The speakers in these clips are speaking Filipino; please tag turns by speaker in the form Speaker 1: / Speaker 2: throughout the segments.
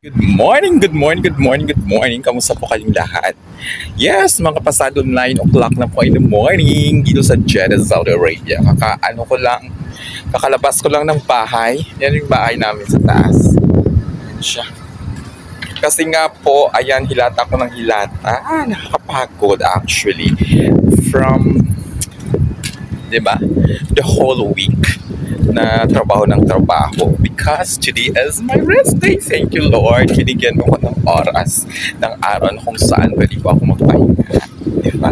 Speaker 1: Good morning, good morning, good morning, good morning. Kamusta po kayong lahat? Yes, mga pasado 9 o'clock na po in the morning dito sa Jeddah, Saudi Arabia. Kakalabas ko lang ng bahay. Yan yung bahay namin sa taas. Siya. Kasi nga po, ayan, hilata ko ng hilata. Nakakapagod actually. From, di ba? The whole week na trabaho ng trabaho because today is my rest day. Thank you, Lord. Binigyan mo ko ng oras ng araw na kung saan pwede ko ako magpahinga. Diba?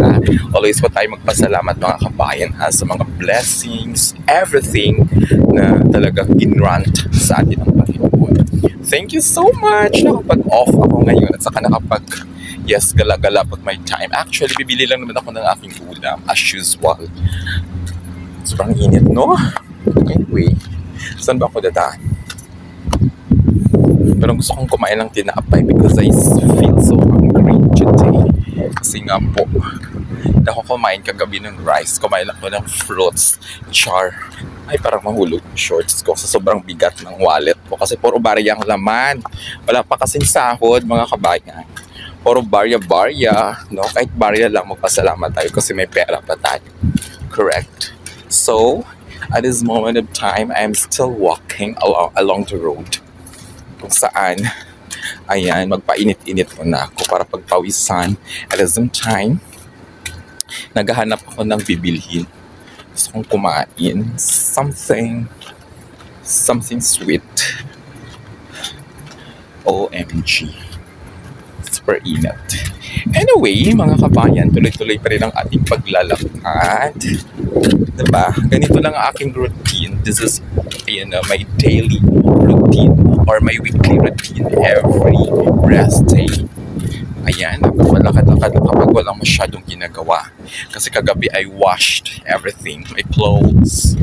Speaker 1: Always po tayo magpasalamat mga kabayan sa mga blessings, everything na talagang in-grant sa atin ng Panginoon. Thank you so much. Nakapag-off ako ngayon at saka gala-gala pag may time. Actually, bibili lang naman ako ng aking ulam as usual. Sobrang init, no? Anyway, saan ba ako dadaan? Pero gusto kong kumain ng tinapay because I feel so hungry today. Kasi nga po, ako kumain kagabi ng rice. Kumain ako ng fruits, char. Ay, parang mahulog yung shorts ko sa sobrang bigat ng wallet ko. Kasi puro barya ang laman. Wala pa kasing sahod, mga kabayan. Puro barya-barya. No? Kahit barya lang, magpasalamat tayo kasi may pera pa tayo. Correct? So, at this moment of time, I'm still walking along the road. Kung saan, ayan, magpainit-init muna ako para pagpawisan. At the same time, naghahanap ako ng bibilhin. Gusto kong kumain something sweet. OMG. Super init. Anyway, mga kabayan, tuloy-tuloy pa rin ang ating paglalakad. Diba? Ganito lang ang aking routine. This is, my daily routine or my weekly routine every rest day. Ayan, nagpapalakad-lakad kapag walang masyadong ginagawa. Kasi kagabi I washed everything, my clothes.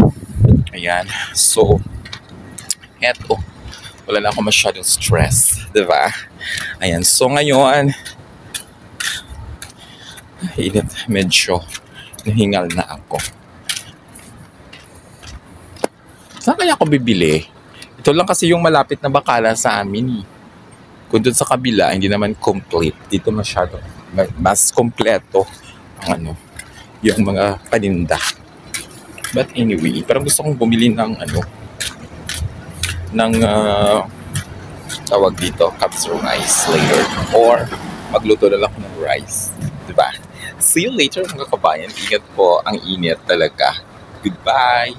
Speaker 1: Ayan, so, eto, wala na ako masyadong stress. Diba? Ayan, so ngayon, init, medyo nahingal na ako. Saan kaya ako bibili? Ito lang kasi yung malapit na bakala sa amin. Kung doon sa kabila, hindi naman complete. Dito masyado, mas kompleto ang yung mga paninda. But anyway, parang gusto kong bumili ng tawag dito, cups of rice later. Or magluto na lang ako ng rice. Diba? See you later mga kabayan. Ingat po, ang init talaga. Goodbye!